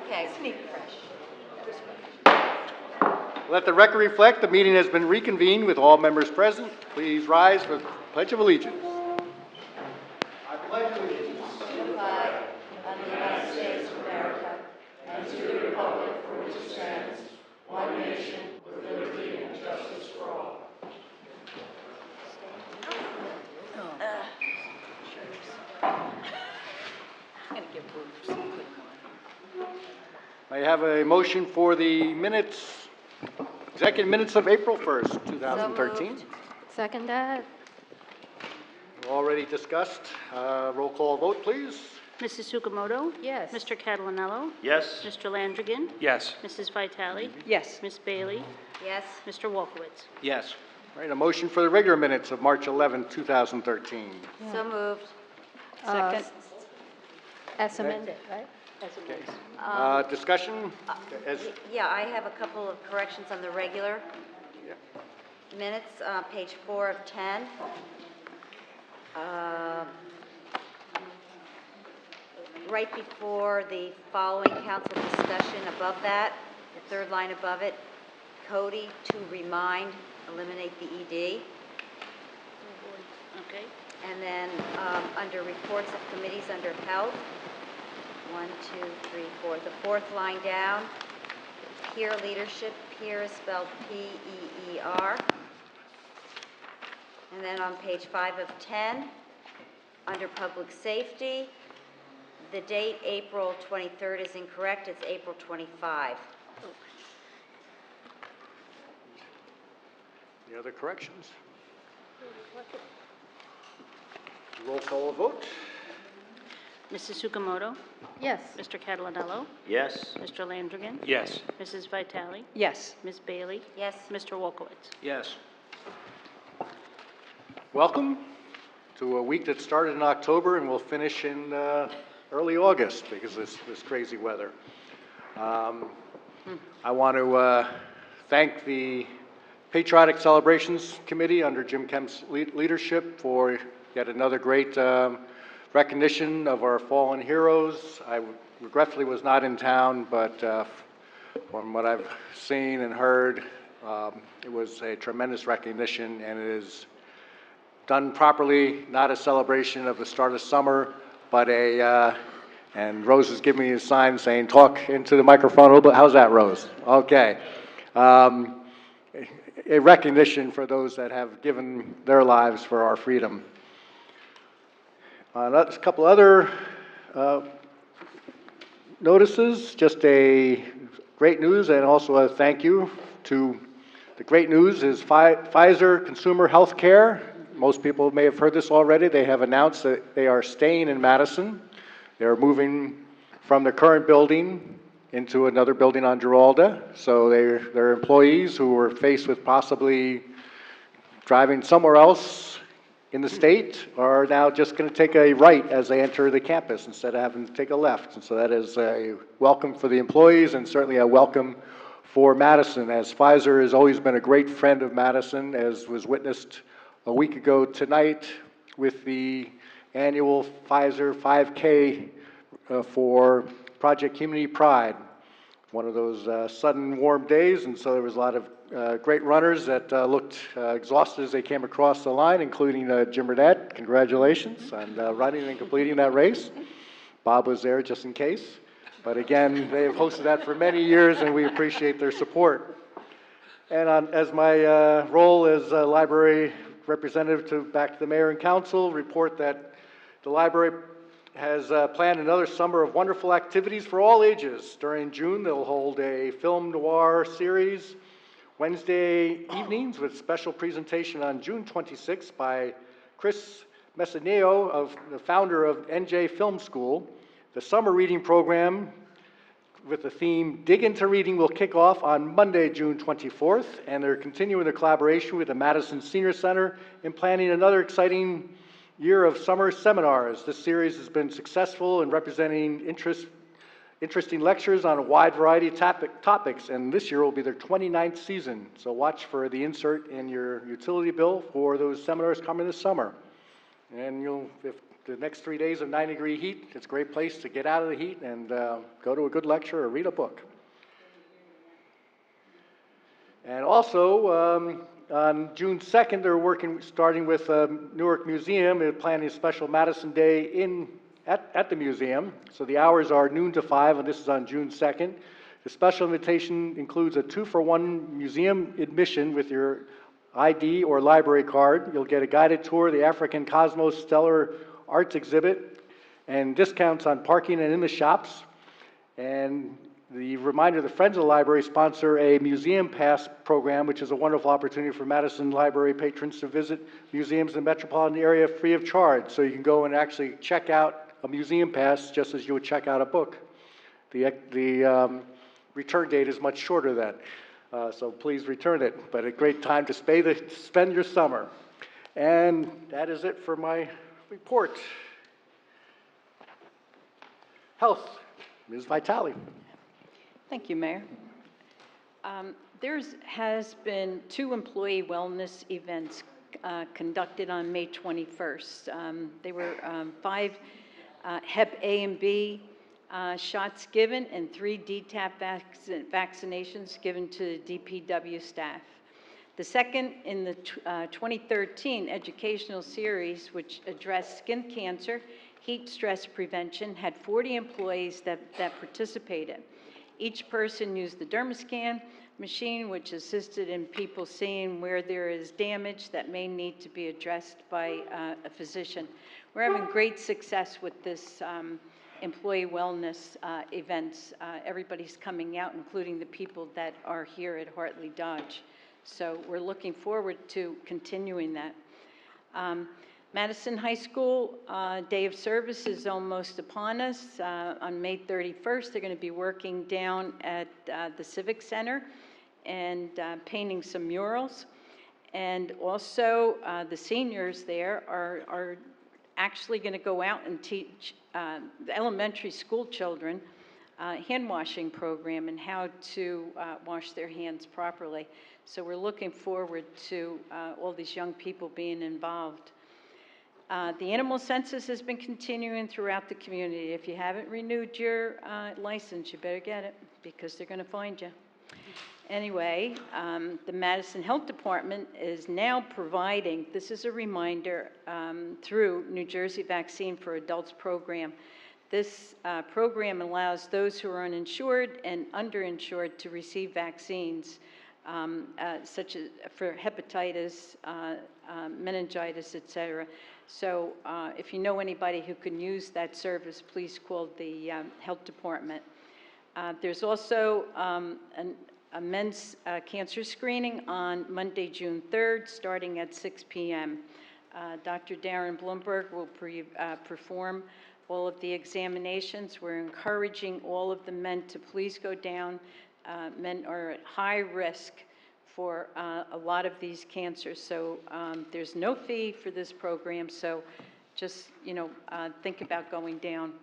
Okay. Sneak fresh. Let the record reflect the meeting has been reconvened with all members present. Please rise for the Pledge of Allegiance. I pledge allegiance To the flag of the United States of America and to the republic for which it stands, one nation, with liberty and justice for all. I'm going to give Bruce some quick one. I have a motion for the minutes, executive minutes of April 1st, 2013. Second that. Already discussed. Roll call vote, please. Mrs. Sukamoto? Yes. Mr. Catalanello? Yes. Mr. Landrigan? Yes. Mrs. Vitale? Yes. Miss Bailey? Yes. Mr. Wolkowitz? Yes. All right, a motion for the regular minutes of March 11th, 2013. So moved. Second. As amended, right? Discussion? Yeah, I have a couple of corrections on the regular minutes, page 4 of 10. Right before the following council discussion, above that, the third line above it, Cody, to remind, eliminate the ED. Okay. And then under reports of committees under health, 1, 2, 3, 4, the fourth line down, peer leadership, peer is spelled P-E-E-R. And then on page 5 of 10, under public safety, the date April 23rd is incorrect, it's April 25. Any other corrections? Roll call vote. Mrs. Sukamoto? Yes. Mr. Catalanello? Yes. Mr. Landrigan? Yes. Mrs. Vitale? Yes. Miss Bailey? Yes. Mr. Wolkowitz? Yes. Welcome to a week that started in October and will finish in early August because of this crazy weather. I want to thank the Patriotic Celebrations Committee under Jim Kemp's leadership for yet another great recognition of our fallen heroes. I regretfully was not in town, but from what I've seen and heard, it was a tremendous recognition, and it is done properly, not a celebration of the start of summer, but and Rose is giving me a sign saying, talk into the microphone a little bit. How's that, Rose? Okay. A recognition for those that have given their lives for our freedom. A couple other notices, just a great news and also a thank you to the great news is Pfizer Consumer Health Care. Most people may have heard this already. They have announced that they are staying in Madison. They're moving from the current building into another building on Giralda. So their employees who were faced with possibly driving somewhere else in the state are now just going to take a right as they enter the campus instead of having to take a left. And so that is a welcome for the employees and certainly a welcome for Madison, as Pfizer has always been a great friend of Madison, as was witnessed a week ago tonight with the annual Pfizer 5K for Project Community Pride. One of those sudden warm days, and so there was a lot of great runners that looked exhausted as they came across the line, including Jim Burdett. Congratulations on running and completing that race. Bob was there just in case. But again, they have hosted that for many years, and we appreciate their support. And as my role as a library representative back to the mayor and council, report that the library has planned another summer of wonderful activities for all ages. During June, they'll hold a film noir series Wednesday evenings with special presentation on June 26th by Chris Messineo, the founder of NJ Film School. The summer reading program with the theme Dig Into Reading will kick off on Monday, June 24th, and they're continuing the collaboration with the Madison Senior Center in planning another exciting year of summer seminars. This series has been successful in representing interesting lectures on a wide variety of topics, and this year will be their 29th season. So watch for the insert in your utility bill for those seminars coming this summer. And if the next 3 days of 90-degree heat, it's a great place to get out of the heat and go to a good lecture or read a book. And also, on June 2nd, they're starting with Newark Museum. They're planning a special Madison Day at the museum. So the hours are noon to 5, and this is on June 2nd. The special invitation includes a 2-for-1 museum admission with your ID or library card. You'll get a guided tour of the African Cosmos Stellar Arts exhibit and discounts on parking and in the shops. And the reminder, the Friends of the Library sponsor a Museum Pass program, which is a wonderful opportunity for Madison Library patrons to visit museums in the metropolitan area free of charge. So you can go and actually check out a Museum Pass just as you would check out a book. The return date is much shorter than, so please return it. But a great time to spend your summer. And that is it for my report. Health, Ms. Vitale. Thank you, Mayor. There has been 2 employee wellness events conducted on May 21st. They were 5 Hep A and B shots given and 3 DTaP vaccinations given to DPW staff. The second in the 2013 educational series, which addressed skin cancer, heat stress prevention, had 40 employees that participated. Each person used the DermaScan machine, which assisted in people seeing where there is damage that may need to be addressed by a physician. We're having great success with this employee wellness events. Everybody's coming out, including the people that are here at Hartley Dodge. So we're looking forward to continuing that. Madison High School Day of Service is almost upon us. On May 31st, they're going to be working down at the Civic Center and painting some murals. And also, the seniors there are actually going to go out and teach the elementary school children hand washing program and how to wash their hands properly. So we're looking forward to all these young people being involved. The animal census has been continuing throughout the community. If you haven't renewed your license, you better get it because they're going to find you. Anyway, the Madison Health Department is now providing, this is a reminder, through New Jersey Vaccine for Adults program. This program allows those who are uninsured and underinsured to receive vaccines such as for hepatitis, meningitis, etc. So if you know anybody who can use that service, please call the health department. There's also a men's cancer screening on Monday, June 3rd, starting at 6 p.m. Dr. Darren Bloomberg will perform all of the examinations. We're encouraging all of the men to please go down. Men are at high risk for a lot of these cancers. So there's no fee for this program, so just, think about going down.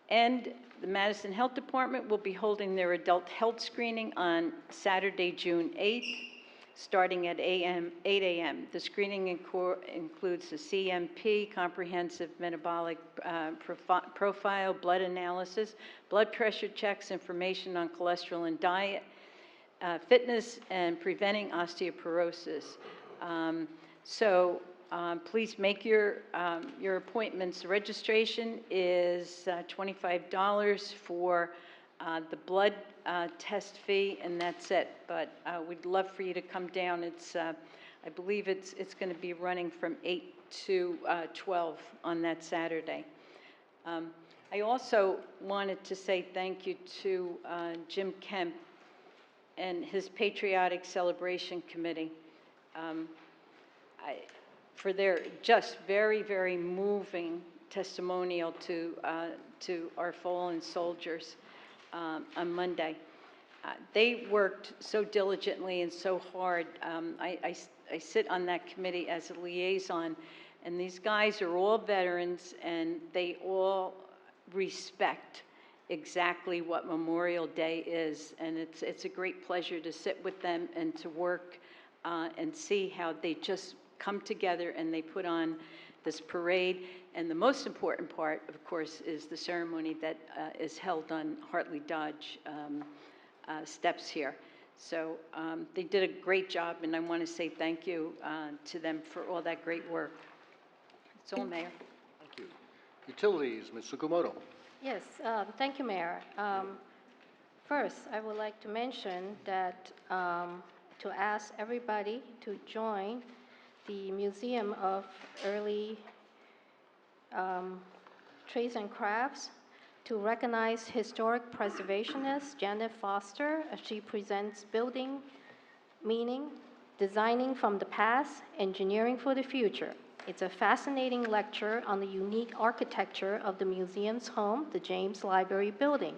And the Madison Health Department will be holding their adult health screening on Saturday, June 8th, starting at 8 a.m. The screening includes the CMP, comprehensive metabolic profile, blood analysis, blood pressure checks, information on cholesterol and diet, fitness, and preventing osteoporosis. Please make your appointments. Registration is $25 for the blood test fee, and that's it. But we'd love for you to come down. It's, I believe it's going to be running from 8 to 12 on that Saturday. I also wanted to say thank you to Jim Kemp and his Patriotic Celebration Committee for their just very, very moving testimonial to our fallen soldiers on Monday. They worked so diligently and so hard. I sit on that committee as a liaison, and these guys are all veterans, and they all respect exactly what Memorial Day is, and it's a great pleasure to sit with them and to work and see how they just come together and they put on this parade. And the most important part, of course, is the ceremony that is held on Hartley Dodge steps here. So they did a great job, and I want to say thank you to them for all that great work. That's all, Mayor. Thank you. Utilities, Ms. Sugimoto. Yes, thank you, Mayor. First, I would like to mention that to ask everybody to join the Museum of Early Trades and Crafts to recognize historic preservationist Janet Foster as she presents Building Meaning, Designing from the Past, Engineering for the Future. It's a fascinating lecture on the unique architecture of the museum's home, the James Library Building.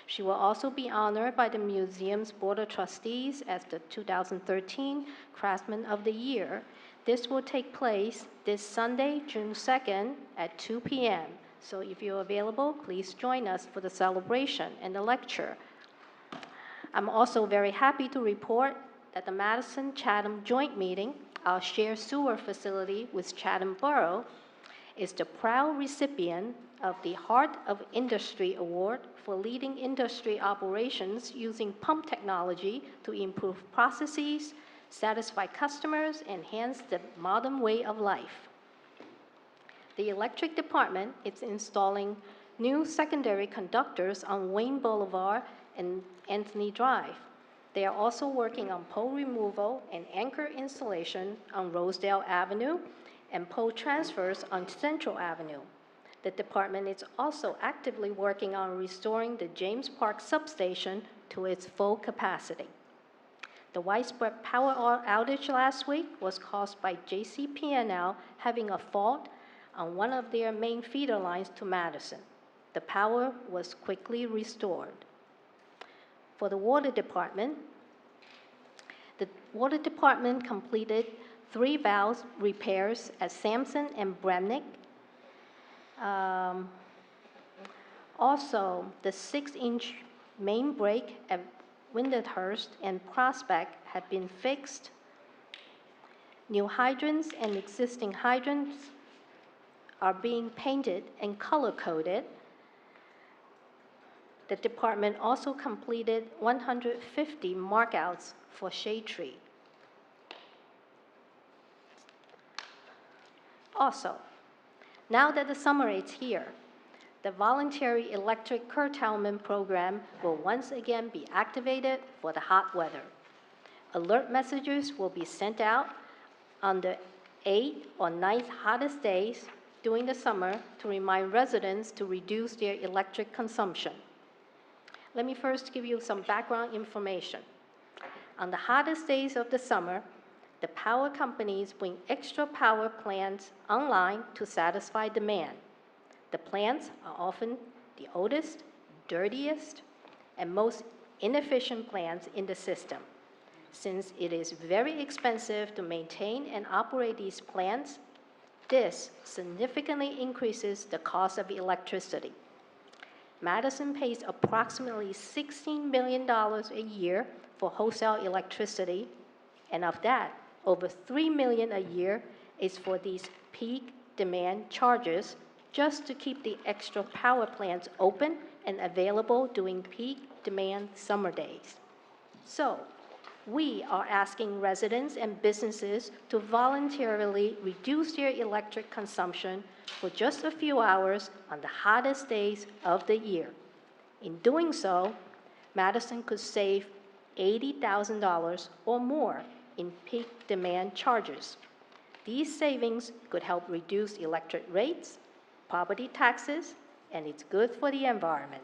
She will also be honored by the museum's Board of Trustees as the 2013 Craftsman of the Year. This will take place this Sunday, June 2nd at 2 p.m. So if you're available, please join us for the celebration and the lecture. I'm also very happy to report that the Madison-Chatham joint meeting, our shared sewer facility with Chatham Borough, is the proud recipient of the Heart of Industry Award for leading industry operations using pump technology to improve processes, satisfy customers, enhance the modern way of life. The electric department is installing new secondary conductors on Wayne Boulevard and Anthony Drive. They are also working on pole removal and anchor installation on Rosedale Avenue and pole transfers on Central Avenue. The department is also actively working on restoring the James Park substation to its full capacity. The widespread power outage last week was caused by JCP&L having a fault on one of their main feeder lines to Madison. The power was quickly restored. For the water department completed 3 valve repairs at Sampson and Bramnick. Also, the 6-inch main break at Windhurst and Prospect have been fixed. New hydrants and existing hydrants are being painted and color-coded. The department also completed 150 markouts for shade tree. Also, now that the summer is here, the voluntary electric curtailment program will once again be activated for the hot weather. Alert messages will be sent out on the 8th or 9th hottest days during the summer to remind residents to reduce their electric consumption. Let me first give you some background information. On the hottest days of the summer, the power companies bring extra power plants online to satisfy demand. The plants are often the oldest, dirtiest, and most inefficient plants in the system. Since it is very expensive to maintain and operate these plants, this significantly increases the cost of electricity. Madison pays approximately $16 million a year for wholesale electricity, and of that, over $3 million a year is for these peak demand charges just to keep the extra power plants open and available during peak demand summer days. So, we are asking residents and businesses to voluntarily reduce their electric consumption for just a few hours on the hottest days of the year. In doing so, Madison could save $80,000 or more in peak demand charges. These savings could help reduce electric rates, property taxes, and it's good for the environment.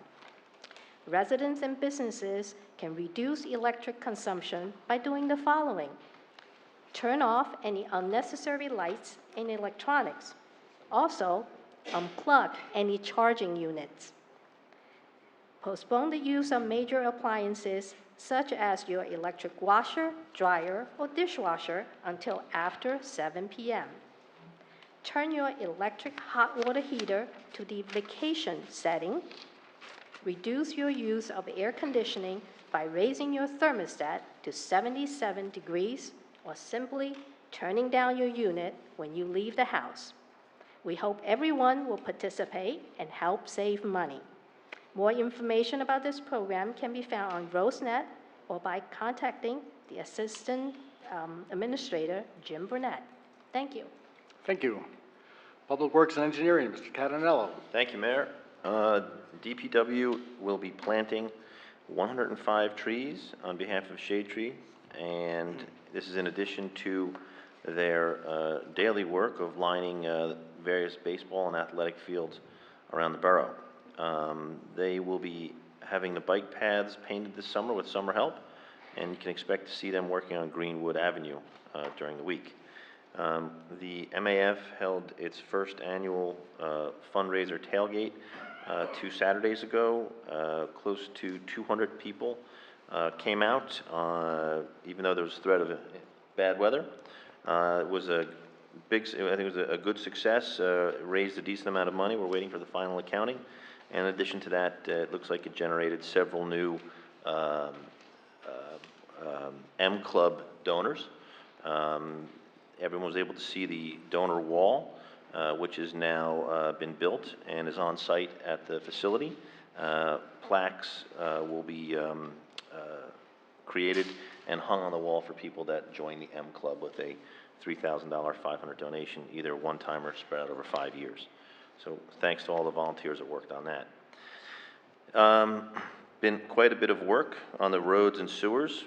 Residents and businesses can reduce electric consumption by doing the following. Turn off any unnecessary lights and electronics. Also, unplug any charging units. Postpone the use of major appliances such as your electric washer, dryer, or dishwasher until after 7 p.m. Turn your electric hot water heater to the vacation setting. Reduce your use of air conditioning by raising your thermostat to 77 degrees or simply turning down your unit when you leave the house. We hope everyone will participate and help save money. More information about this program can be found on RoseNet or by contacting the Assistant Administrator, Jim Burnett. Thank you. Thank you. Public Works and Engineering, Mr. Catanello. Thank you, Mayor. DPW will be planting 105 trees on behalf of Shade Tree, and this is in addition to their daily work of lining various baseball and athletic fields around the borough. They will be having the bike paths painted this summer with summer help, and you can expect to see them working on Greenwood Avenue during the week. The MAF held its first annual fundraiser tailgate 2 Saturdays ago. Close to 200 people came out, even though there was threat of bad weather. It was a big, I think it was a good success, raised a decent amount of money. We're waiting for the final accounting. And in addition to that, it looks like it generated several new M Club donors. Everyone was able to see the donor wall, which has now been built and is on site at the facility. Plaques will be created and hung on the wall for people that join the M Club with a $3,000 $500 donation, either one time or spread out over 5 years. So thanks to all the volunteers that worked on that. Been quite a bit of work on the roads and sewers.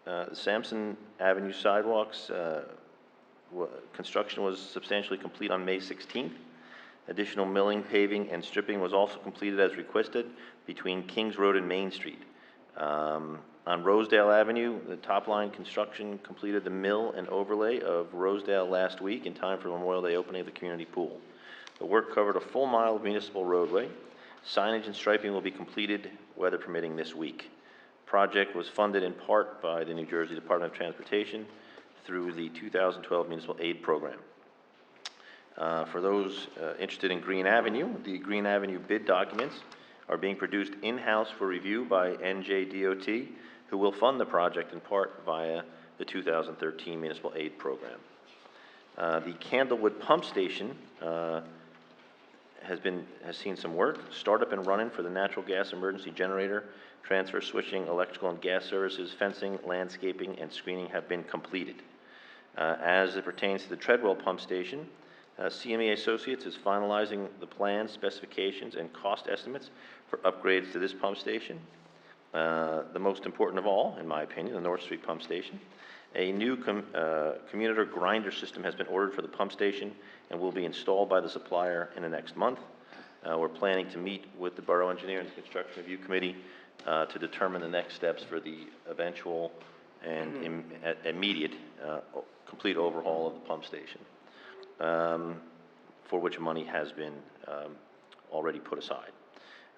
The Sampson Avenue sidewalks, construction was substantially complete on May 16th. Additional milling, paving, and stripping was also completed as requested between Kings Road and Main Street. On Rosedale Avenue, the top line construction completed the mill and overlay of Rosedale last week in time for Memorial Day opening of the community pool. The work covered a full mile of municipal roadway. Signage and striping will be completed, weather permitting, this week. Project was funded in part by the New Jersey Department of Transportation through the 2012 Municipal Aid Program. For those interested in Green Avenue, the Green Avenue bid documents are being produced in-house for review by NJDOT, who will fund the project in part via the 2013 Municipal Aid Program. The Candlewood Pump Station has seen some work. Startup and running for the natural gas emergency generator, transfer switching, electrical and gas services, fencing, landscaping, and screening have been completed. As it pertains to the Treadwell Pump Station, CME Associates is finalizing the plans, specifications, and cost estimates for upgrades to this pump station. The most important of all, in my opinion, the North Street Pump Station. A new commuter grinder system has been ordered for the pump station and will be installed by the supplier in the next month. We're planning to meet with the Borough Engineer and Construction Review Committee to determine the next steps for the eventual and immediate complete overhaul of the pump station, for which money has been already put aside.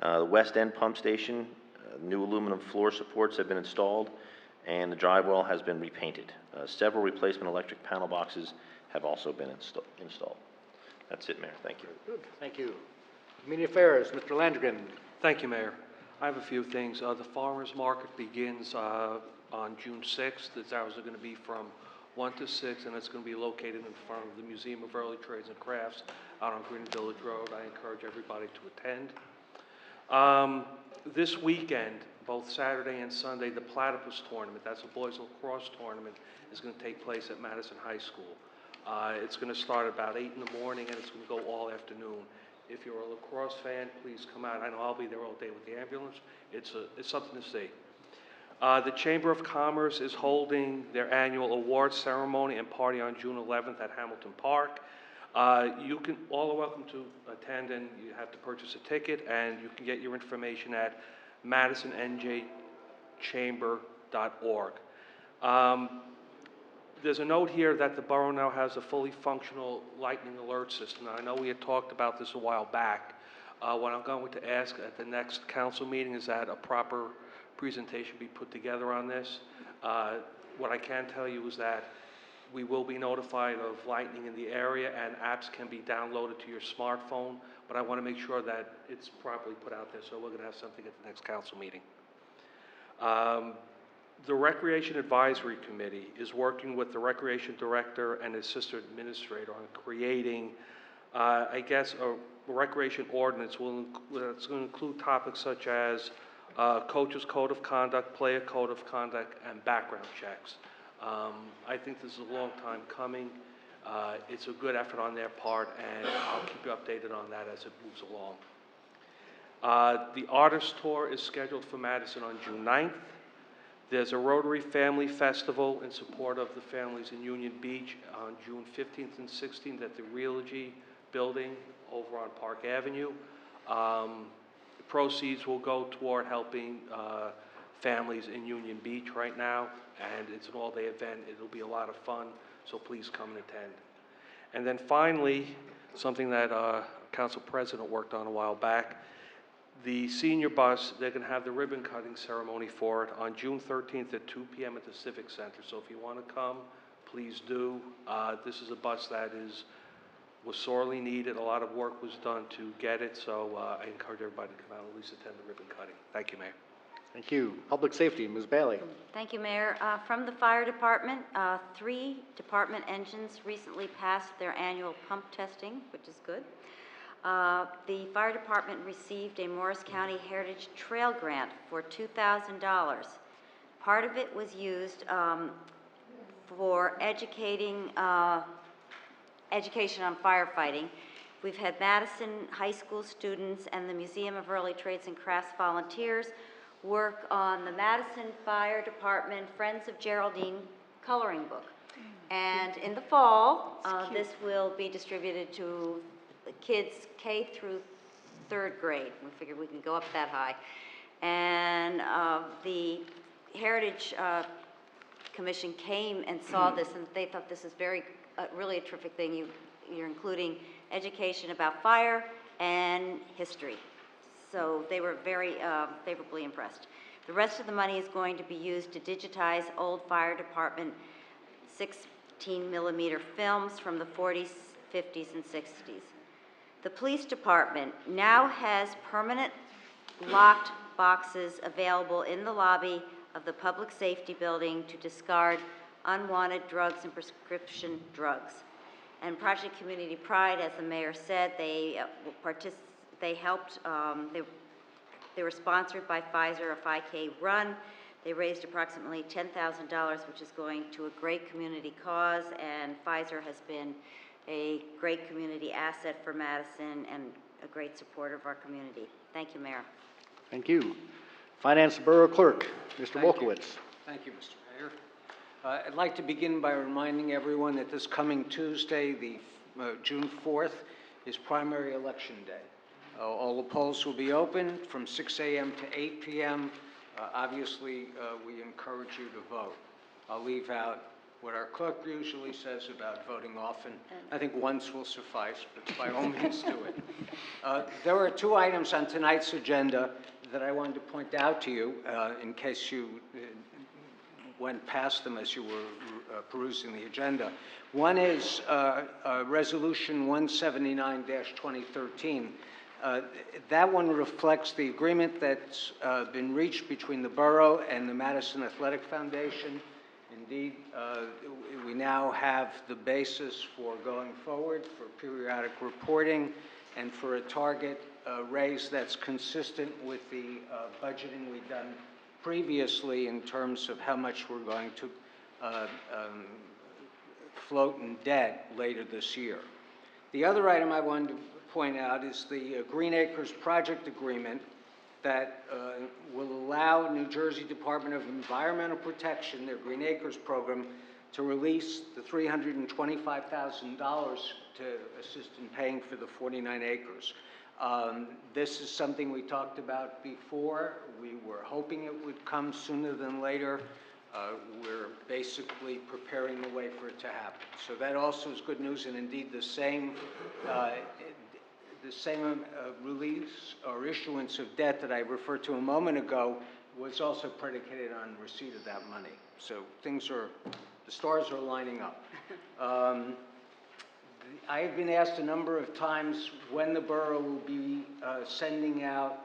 The West End Pump Station, new aluminum floor supports have been installed, and the drywall has been repainted. Several replacement electric panel boxes have also been installed. That's it, Mayor. Thank you. Good, thank you. Community Affairs, Mr. Landrigan. Thank you, Mayor. I have a few things. The farmers market begins on June 6th. Its hours are going to be from 1 to 6, and it's going to be located in front of the Museum of Early Trades and Crafts out on Green Village Road. I encourage everybody to attend. This weekend, both Saturday and Sunday, the Platypus Tournament, that's a boys lacrosse tournament, is going to take place at Madison High School. It's going to start about 8 in the morning, and it's going to go all afternoon. If you're a lacrosse fan, please come out. I know I'll be there all day with the ambulance. It's something to see. The Chamber of Commerce is holding their annual awards ceremony and party on June 11th at Hamilton Park. All are welcome to attend, and you have to purchase a ticket, and you can get your information at madisonnjchamber.org. There's a note here that the borough now has a fully functional lightning alert system. Now, I know we had talked about this a while back. What I'm going to ask at the next council meeting is that a proper presentation be put together on this. What I can tell you is that we will be notified of lightning in the area, and apps can be downloaded to your smartphone, but I want to make sure that it's properly put out there, so we're going to have something at the next council meeting. The Recreation Advisory Committee is working with the Recreation Director and Assistant Administrator on creating, I guess, a recreation ordinance that's going to include topics such as coach's code of conduct, player code of conduct, and background checks. I think this is a long time coming. It's a good effort on their part, and I'll keep you updated on that as it moves along. The Artist Tour is scheduled for Madison on June 9th. There's a Rotary Family Festival in support of the families in Union Beach on June 15th and 16th at the Realogy Building over on Park Avenue. Proceeds will go toward helping families in Union Beach right now, and it's an all-day event. It'll be a lot of fun, so please come and attend. And then finally, something that Council President worked on a while back, the senior bus, they're going to have the ribbon cutting ceremony for it on June 13th at 2 p.m. at the Civic Center. So if you want to come, please do. This is a bus that was sorely needed. A lot of work was done to get it, so I encourage everybody to come out and at least attend the ribbon cutting. Thank you, Mayor. Thank you. Public Safety, Ms. Bailey. Thank you, Mayor. From the fire department, 3 department engines recently passed their annual pump testing, which is good. The fire department received a Morris County Heritage Trail grant for $2,000. Part of it was used for education on firefighting. We've had Madison High School students and the Museum of Early Trades and Crafts volunteers work on the Madison Fire Department Friends of Geraldine coloring book. And in the fall, this will be distributed to the kids K through 3rd grade. We figured we can go up that high. And the Heritage Commission came and saw this, and they thought this is really a terrific thing. You're including education about fire and history. So they were very favorably impressed. The rest of the money is going to be used to digitize old fire department 16mm films from the 40s, 50s, and 60s. The police department now has permanent locked boxes available in the lobby of the public safety building to discard unwanted drugs and prescription drugs. And Project Community Pride, as the mayor said, they helped, they were sponsored by Pfizer, a 5K run. They raised approximately $10,000, which is going to a great community cause, and Pfizer has been a great community asset for Madison and a great supporter of our community. Thank you, Mayor. Thank you. Finance Borough Clerk, Mr. Thank you. Wolkowitz. Thank you, Mr. Mayor. I'd like to begin by reminding everyone that this coming Tuesday, the June 4th, is primary election day. All the polls will be open from 6 a.m. to 8 p.m. Obviously, we encourage you to vote. I'll leave out what our clerk usually says about voting often. I think once will suffice, but by all means do it. There are 2 items on tonight's agenda that I wanted to point out to you in case you went past them as you were perusing the agenda. One is Resolution 179-2013. That one reflects the agreement that's been reached between the Borough and the Madison Athletic Foundation. Indeed, we now have the basis for going forward for periodic reporting and for a target raise that's consistent with the budgeting we've done previously in terms of how much we're going to float in debt later this year. The other item I wanted to point out is the Green Acres project agreement that will allow New Jersey Department of Environmental Protection, their Green Acres program, to release the $325,000 to assist in paying for the 49 acres. This is something we talked about before. We were hoping it would come sooner than later. We're basically preparing the way for it to happen. So that also is good news, and indeed the same release or issuance of debt that I referred to a moment ago was also predicated on receipt of that money. So the stars are lining up. I have been asked a number of times when the borough will be sending out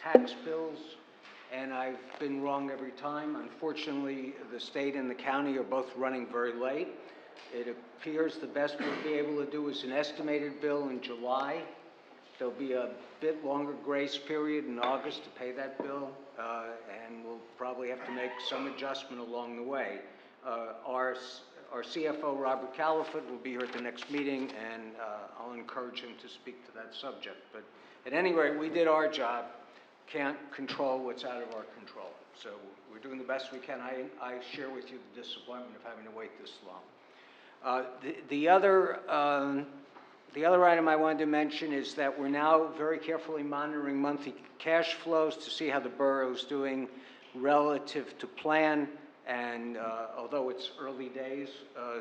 tax bills and I've been wrong every time. Unfortunately, the state and the county are both running very late. It appears the best we'll be able to do is an estimated bill in July. There'll be a bit longer grace period in August to pay that bill, and we'll probably have to make some adjustment along the way. Our CFO, Robert Califoot, will be here at the next meeting, and I'll encourage him to speak to that subject. But at any rate, we did our job. Can't control what's out of our control. So we're doing the best we can. I share with you the disappointment of having to wait this long. The other item I wanted to mention is that we're now very carefully monitoring monthly cash flows to see how the borough is doing relative to plan. And although it's early days,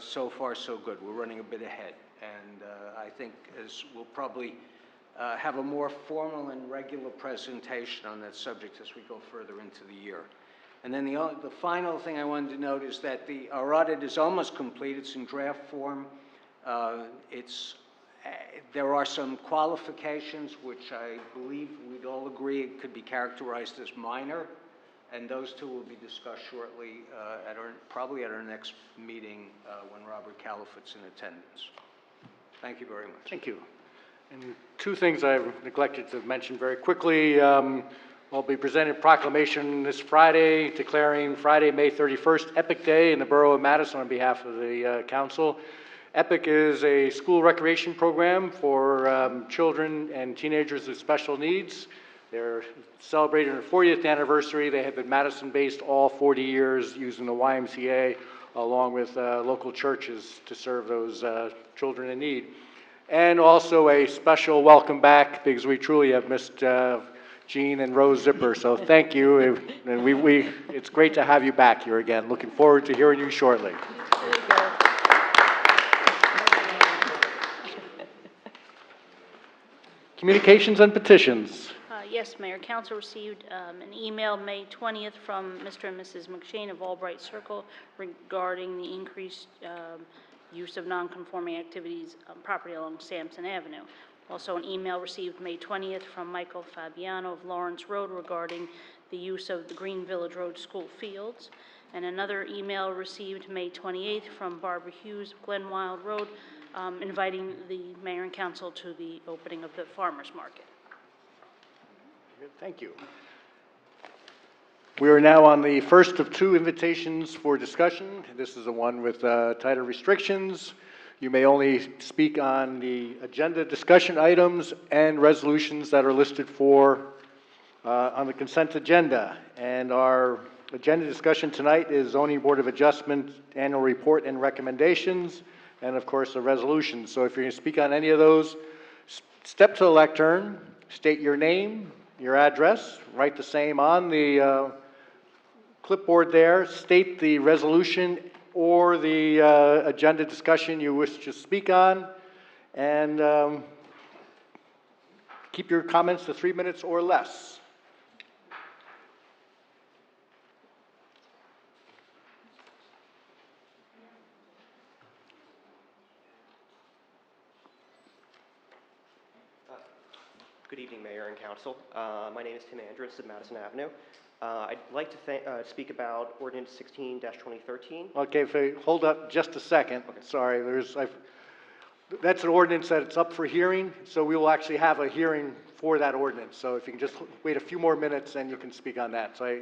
so far so good. We're running a bit ahead. And I think as we'll probably have a more formal and regular presentation on that subject as we go further into the year. And then the final thing I wanted to note is that our audit is almost complete. It's in draft form. There are some qualifications which I believe we'd all agree it could be characterized as minor, and those two will be discussed shortly probably at our next meeting when Robert Califoot's in attendance. Thank you very much. Thank you. And two things I've neglected to mention very quickly. I'll be presenting a proclamation this Friday declaring Friday, May 31st, Epic Day in the Borough of Madison on behalf of the council. Epic is a school recreation program for children and teenagers with special needs. They're celebrating their 40th anniversary. They have been Madison-based all 40 years using the YMCA along with local churches to serve those children in need. And also a special welcome back because we truly have missed Jean and Rose Zipper. So thank you. And it's great to have you back here again. Looking forward to hearing you shortly. There you go. Communications and petitions. Yes, Mayor. Council received an email May 20th from Mr. and Mrs. McShane of Albright Circle regarding the increased use of non-conforming activities on property along Sampson Avenue. Also, an email received May 20th from Michael Fabiano of Lawrence Road regarding the use of the Green Village Road school fields. And another email received May 28th from Barbara Hughes of Glen Wild Road inviting the mayor and council to the opening of the farmers market. Thank you. We are now on the first of two invitations for discussion. This is the one with tighter restrictions. You may only speak on the agenda discussion items and resolutions that are listed for on the consent agenda. And our agenda discussion tonight is Zoning Board of Adjustment annual report and recommendations, and of course the resolutions. So if you're going to speak on any of those, step to the lectern, state your name, your address, write the same on the clipboard there, state the resolution or the agenda discussion you wish to speak on, and keep your comments to 3 minutes or less. Good evening, Mayor and Council. My name is Tim Andrus of Madison Avenue. I'd like to speak about Ordinance 16-2013. Okay, hold up just a second. Okay. Sorry, that's an ordinance that's up for hearing, so we will actually have a hearing for that ordinance. So if you can just wait a few more minutes, then you can speak on that. So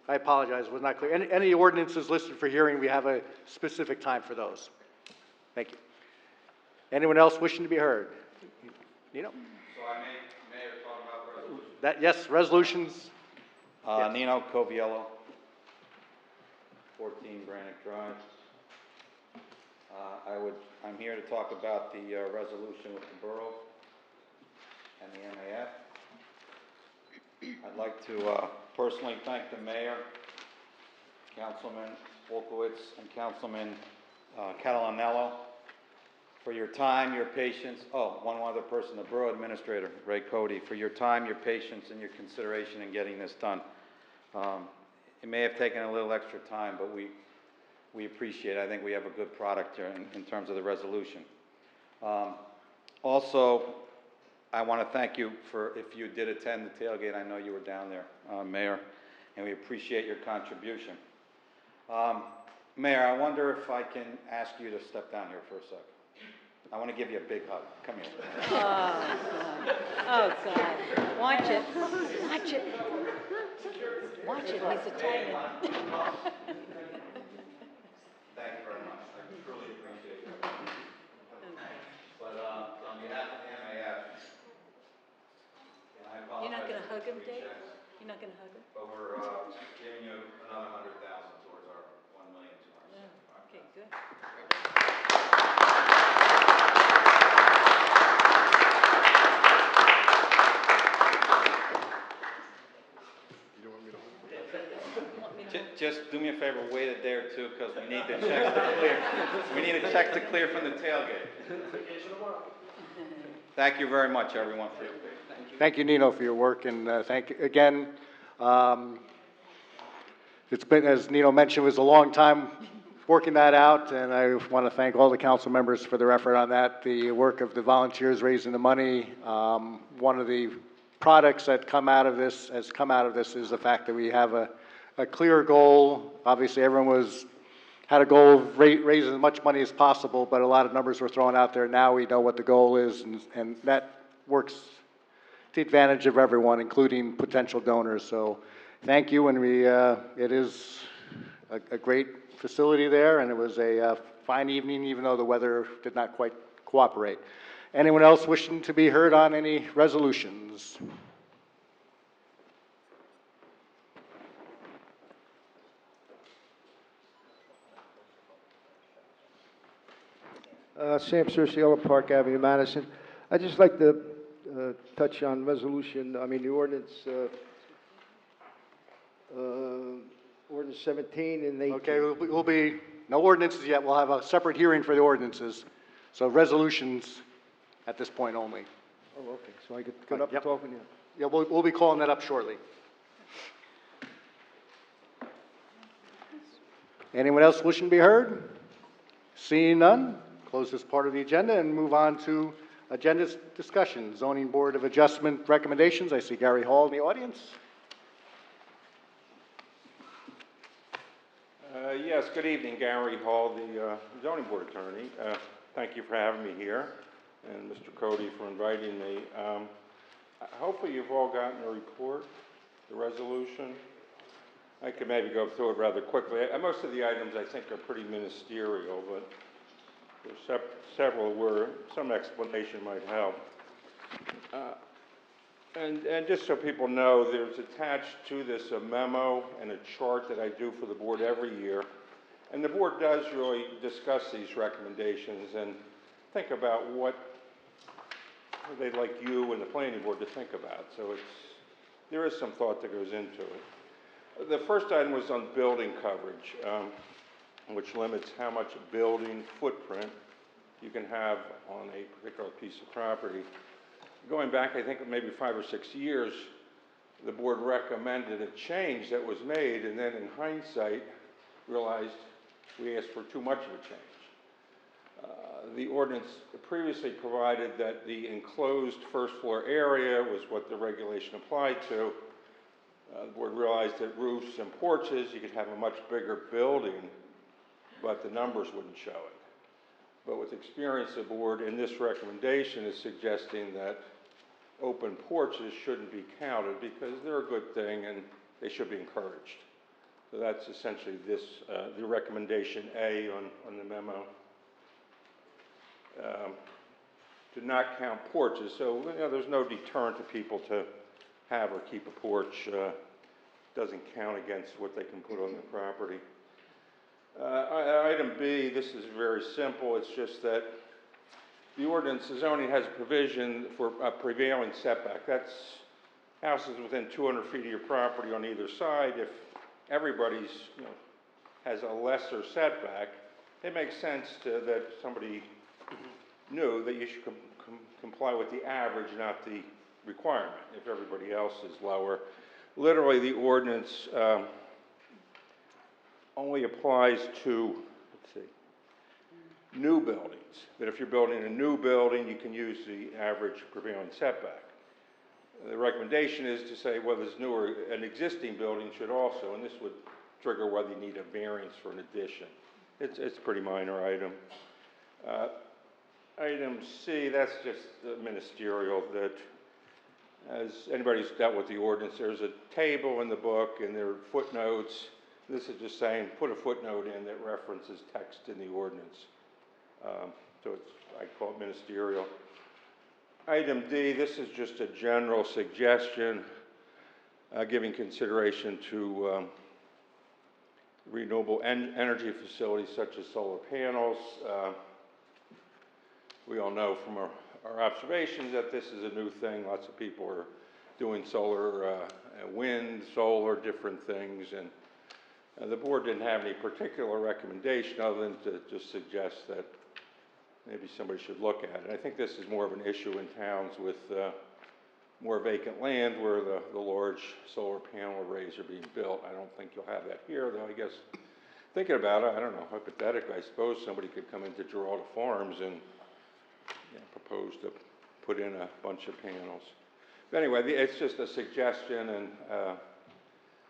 I apologize, it was not clear. Any ordinances listed for hearing, we have a specific time for those. Thank you. Anyone else wishing to be heard? Nino? So I may talk about resolutions. Yes, resolutions. Yes. Nino Coviello, 14 Granite Drive. I'm here to talk about the resolution with the Borough and the MAF. I'd like to personally thank the Mayor, Councilman Wolkowitz, and Councilman Catalanello for your time, your patience. Oh, one other person, the Borough Administrator, Ray Cody, for your time, your patience, and your consideration in getting this done. It may have taken a little extra time, but we appreciate it. I think we have a good product here in terms of the resolution. Also, I want to thank you for, if you did attend the tailgate, I know you were down there, Mayor, and we appreciate your contribution. Mayor, I wonder if I can ask you to step down here for a second. I want to give you a big hug. Come here. Oh, God. Watch it. Watch it. Watch it. He's Italian. Thank you very much. I truly appreciate it. But on behalf of the MAF, and I apologize. You're not going to hug him, for the Dave? checks, You're not going to hug him? But we're giving you another 100,000 towards our 1,275,000. Okay, good. Just do me a favor, wait a day or two, because we need the checks to clear. We need a check to clear from the tailgate. Thank you very much, everyone, for your patience. Thank you, Nino, for your work, and thank you again. It's been, as Nino mentioned, it was a long time working that out, and I want to thank all the council members for their effort on that. The work of the volunteers raising the money. One of the products that come out of this is the fact that we have a clear goal. Obviously, everyone had a goal of raising as much money as possible, but a lot of numbers were thrown out there. Now we know what the goal is, and that works to the advantage of everyone, including potential donors. So thank you, and it is a great facility there, and it was a fine evening, even though the weather did not quite cooperate. Anyone else wishing to be heard on any resolutions? Sam Cerciolo, Park Avenue, Madison. I'd just like to touch on resolution, the ordinance, ordinance 17 and 18. Okay, we'll be, no ordinances yet. We'll have a separate hearing for the ordinances. So resolutions at this point only. Oh, okay, so I get up Yep. and talk with you. Yeah, we'll be calling that up shortly. Anyone else wishing to be heard? Seeing none, close this part of the agenda and move on to agenda discussion. Zoning Board of Adjustment recommendations. I see Gary Hall in the audience. Yes, good evening, Gary Hall, the zoning board attorney. Thank you for having me here, and Mr. Cody for inviting me. Hopefully you've all gotten the report, the resolution. I could maybe go through it rather quickly. Most of the items I think are pretty ministerial, but there's several where some explanation might help. And just so people know, there's attached to this a memo and a chart that I do for the board every year. And the board does really discuss these recommendations and think about what they'd like you and the planning board to think about. So there is some thought that goes into it. The first item was on building coverage, which limits how much building footprint you can have on a particular piece of property. Going back, I think maybe 5 or 6 years, the board recommended a change that was made, and then in hindsight, realized we asked for too much of a change. The ordinance previously provided that the enclosed first floor area was what the regulation applied to. The board realized that roofs and porches, you could have a much bigger building, but the numbers wouldn't show it. But with experience, the board in this recommendation is suggesting that open porches shouldn't be counted because they're a good thing and they should be encouraged. So that's essentially this, the recommendation A on the memo. To not count porches. So there's no deterrent to people to have or keep a porch. Doesn't count against what they can put on the property. Item B, this is very simple. It's just that the ordinance zoning has a provision for a prevailing setback. That's houses within 200 feet of your property on either side. If everybody's has a lesser setback, it makes sense that somebody knew that you should comply with the average, not the requirement, if everybody else is lower. Literally, the ordinance only applies to, new buildings. That if you're building a new building, you can use the average prevailing setback. The recommendation is to say, well, this newer, an existing building should also, and this would trigger whether you need a variance for an addition. It's a pretty minor item. Item C, that's just ministerial, that as anybody's dealt with the ordinance, there's a table in the book and there are footnotes. This is just saying, put a footnote in that references text in the ordinance. So it's, I call it ministerial. Item D, this is just a general suggestion, giving consideration to renewable energy facilities such as solar panels. We all know from our observations that this is a new thing. Lots of people are doing solar, wind, solar, different things, and the board didn't have any particular recommendation other than to just suggest that maybe somebody should look at it. I think this is more of an issue in towns with more vacant land where the large solar panel arrays are being built. I don't think you'll have that here, though I guess thinking about it, I don't know, hypothetically, I suppose somebody could come into Giralda Farms and propose to put in a bunch of panels. But anyway, it's just a suggestion and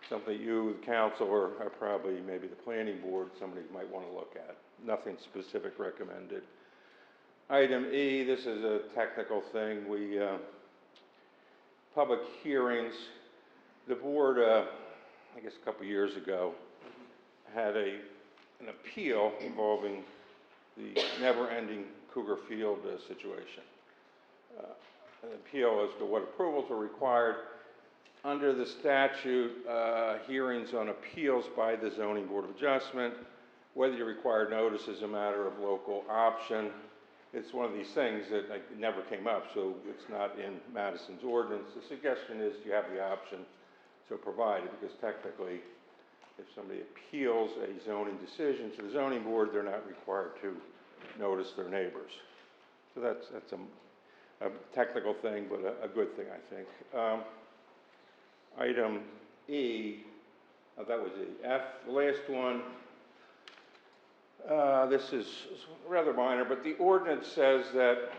something you, the council, or probably maybe the planning board, somebody might want to look at. Nothing specific recommended. Item E, this is a technical thing. Public hearings. The board, I guess a couple years ago, had an appeal involving the never-ending Cougar Field situation. An appeal as to what approvals are required. Under the statute, hearings on appeals by the Zoning Board of Adjustment, whether you require notice is a matter of local option. It's one of these things that never came up, so it's not in Madison's ordinance. The suggestion is you have the option to provide it, because technically, if somebody appeals a zoning decision to the zoning board, they're not required to notice their neighbors. So that's a technical thing, but a good thing, I think. Item E, that was E. F, the last one, this is rather minor, but the ordinance says that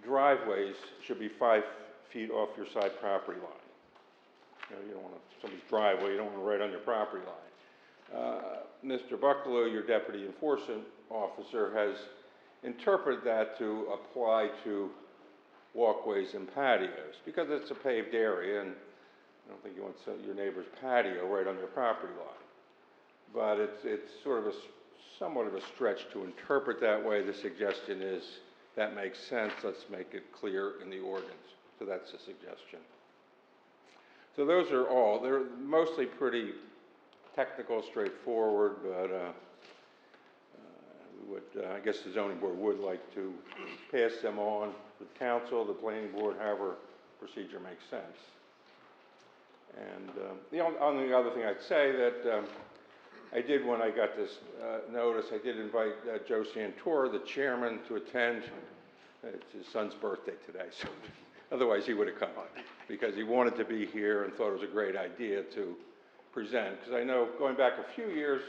driveways should be 5 feet off your side property line. You don't want somebody's driveway, you don't want to right on your property line. Mr. Bucklew, your deputy enforcement officer, has interpreted that to apply to walkways and patios, because it's a paved area, and I don't think you want your neighbor's patio right on your property line. But it's sort of somewhat of a stretch to interpret that way. The suggestion is that makes sense. Let's make it clear in the ordinance. So that's the suggestion. So those are all. They're mostly pretty technical, straightforward, but I guess the zoning board would like to pass them on to the council, the planning board, however procedure makes sense. And the only other thing I'd say that I did, when I got this notice, I did invite Joe Santor, the chairman, to attend. It's his son's birthday today, so otherwise he would have come, because he wanted to be here and thought it was a great idea to present. Because I know going back a few years,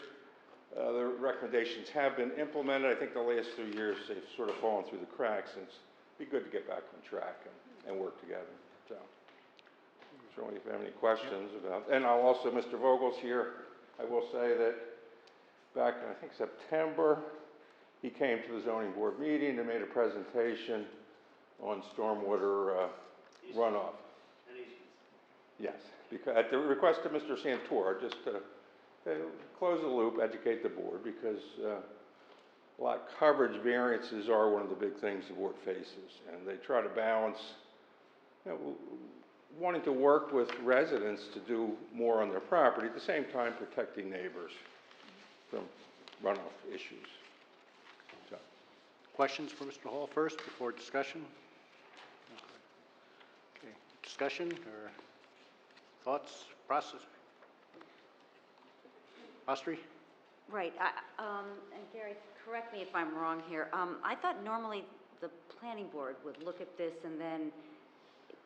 the recommendations have been implemented. I think the last 2 years they've sort of fallen through the cracks, and it'd be good to get back on track and work together. So, certainly if you have any questions about, and I'll also, Mr. Vogel's here. I will say that back in, I think, September, he came to the zoning board meeting and made a presentation on stormwater runoff. Yes, because at the request of Mr. Santor, just to close the loop, educate the board, because lot coverage variances are one of the big things the board faces, and they try to balance, wanting to work with residents to do more on their property, at the same time protecting neighbors from runoff issues. So. Questions for Mr. Hall first before discussion? Okay. Discussion or thoughts, process? Ostry? Right, and Gary, correct me if I'm wrong here. I thought normally the planning board would look at this and then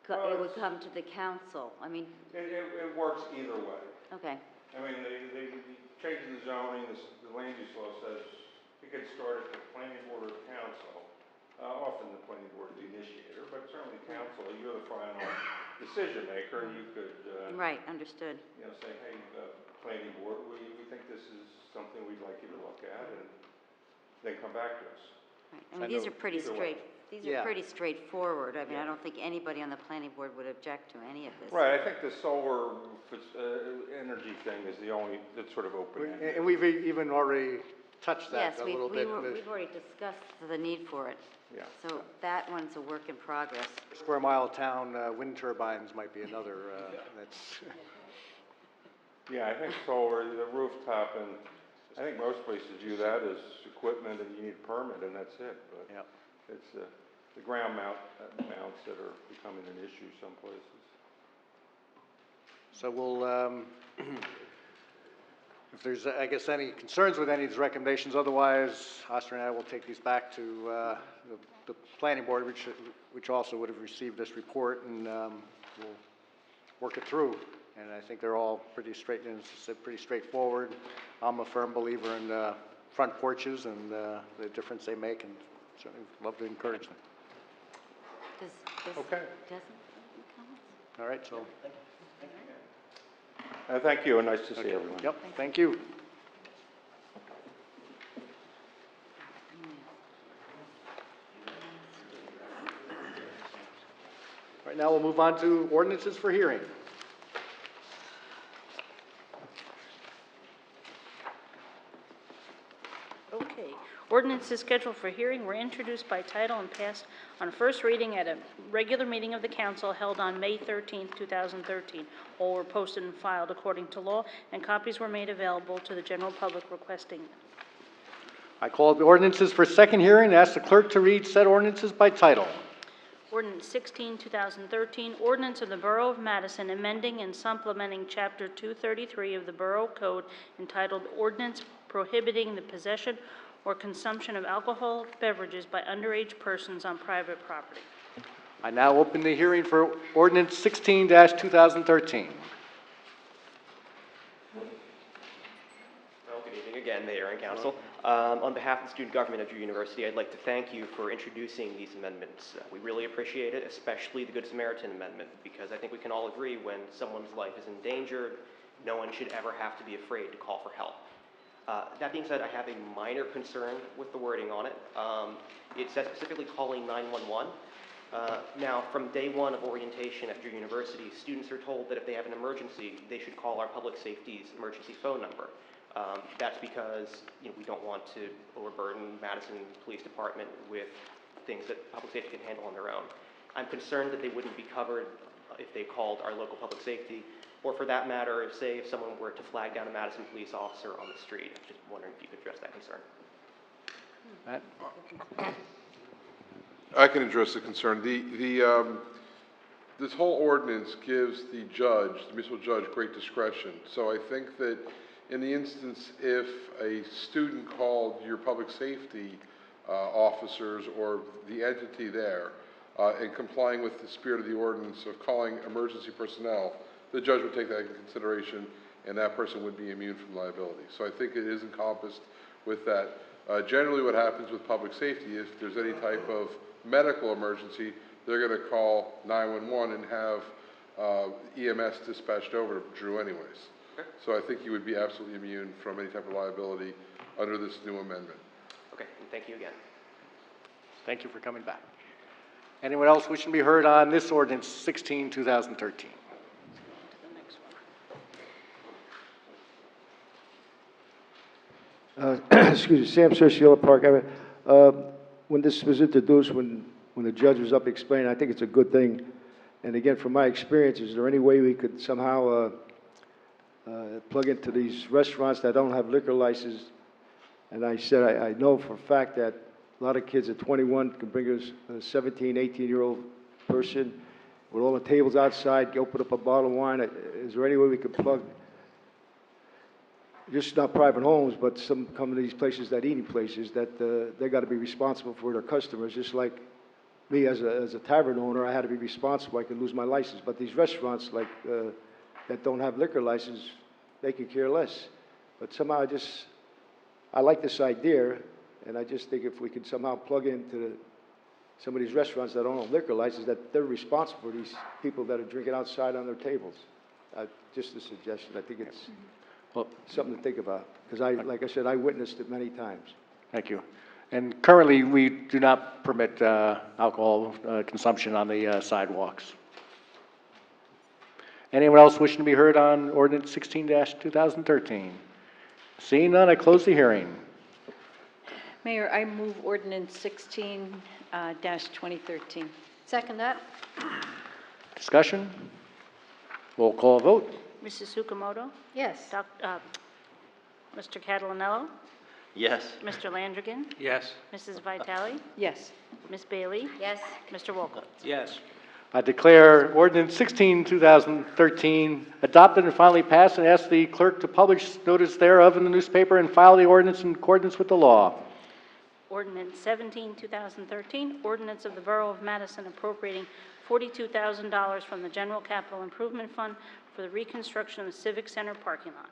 it would come to the council. I mean, it works either way. Okay. I mean, they changing the zoning, the land use law says it gets started at the planning board or the council. Often the planning board is the initiator, but certainly the council, you're the final decision maker. You could, Right, understood. say, hey, planning board, we think this is something we'd like you to look at, and then come back to us. Right. I mean, these are pretty either way. straightforward. I mean, I Yeah. don't think anybody on the planning board would object to any of this. Right, I think the solar energy thing is the only, that's sort of open-ended. And we've even already touched that Yes, a little bit. we've already discussed the need for it. Yeah. So that one's a work in progress. Square mile town, wind turbines might be another, that's, Yeah, I think solar, the rooftop, and I think most places view that as equipment and you need a permit and that's it. But yeah. it's the ground mounts that are becoming an issue some places. So we'll, if there's, I guess, any concerns with any of these recommendations, otherwise, Oscar and I will take these back to the planning board, which also would have received this report, and we'll work it through. And I think they're all pretty pretty straightforward. I'm a firm believer in front porches and the difference they make, and certainly love to encourage them. Okay. All right, so. Thank you, and nice to see everyone. Yep, thank you. All right, now we'll move on to ordinances for hearing. Okay. Ordinances scheduled for hearing were introduced by title and passed on first reading at a regular meeting of the council held on May 13, 2013. All were posted and filed according to law, and copies were made available to the general public requesting them. I call the ordinances for second hearing and ask the clerk to read said ordinances by title. Ordinance 16, 2013, ordinance of the Borough of Madison amending and supplementing Chapter 233 of the Borough Code entitled Ordinance Prohibiting the Possession or Consumption of Alcoholic Beverages by Underage Persons on Private Property. I now open the hearing for ordinance 16-2013. Well, good evening again, Mayor and Council. On behalf of the student government of your university, I'd like to thank you for introducing these amendments. We really appreciate it, especially the Good Samaritan Amendment, because I think we can all agree when someone's life is endangered, no one should ever have to be afraid to call for help. That being said, I have a minor concern with the wording on it. It says specifically calling 911. Now, from day one of orientation at your university, students are told that if they have an emergency, they should call our public safety's emergency phone number. That's because we don't want to overburden Madison Police Department with things that public safety can handle on their own. I'm concerned that they wouldn't be covered if they called our local public safety, or for that matter, if someone were to flag down a Madison police officer on the street. I'm just wondering if you could address that concern. Matt? I can address the concern. This whole ordinance gives the municipal judge, great discretion. So I think that in the instance if a student called your public safety officers or the entity there in complying with the spirit of the ordinance of calling emergency personnel, the judge would take that into consideration and that person would be immune from liability. So I think it is encompassed with that. Generally what happens with public safety, if there's any type of medical emergency, they're going to call 911 and have EMS dispatched over to Drew anyways. Okay. So I think you would be absolutely immune from any type of liability under this new amendment. Okay, and thank you again. Thank you for coming back. Anyone else wishing to be heard on this ordinance 16-2013? Excuse me, Sam Cerciola Park. When this was introduced, when the judge was up explaining, I think it's a good thing. And again, from my experience, is there any way we could somehow plug into these restaurants that don't have liquor license? And I said, I know for a fact that a lot of kids at 21 can bring us a 17, 18-year-old person with all the tables outside, open up a bottle of wine. Is there any way we could plug, just not private homes, but some come to these places, that eating places, that they got to be responsible for their customers, just like me as a tavern owner, I had to be responsible. I could lose my license. But these restaurants, like that don't have liquor license, they could care less. But somehow I like this idea, and I just think if we could somehow plug into some of these restaurants that don't have liquor license, that they're responsible for these people that are drinking outside on their tables. Just a suggestion. I think it's something to think about, because like I said, I witnessed it many times. Thank you. And currently, we do not permit alcohol consumption on the sidewalks. Anyone else wishing to be heard on ordinance 16-2013? Seeing none, I close the hearing. Mayor, I move ordinance 16-2013. Second that? Discussion? Roll call vote. Mrs. Sukamoto? Yes. Mr. Catalanello? Yes. Mr. Landrigan? Yes. Mrs. Vitale? Yes. Ms. Bailey? Yes. Mr. Wolkowitz? Yes. I declare ordinance 16-2013 adopted and finally passed, and ask the clerk to publish notice thereof in the newspaper and file the ordinance in accordance with the law. Ordinance 17-2013, ordinance of the Borough of Madison appropriating $42,000 from the General Capital Improvement Fund for the reconstruction of the Civic Center parking lot.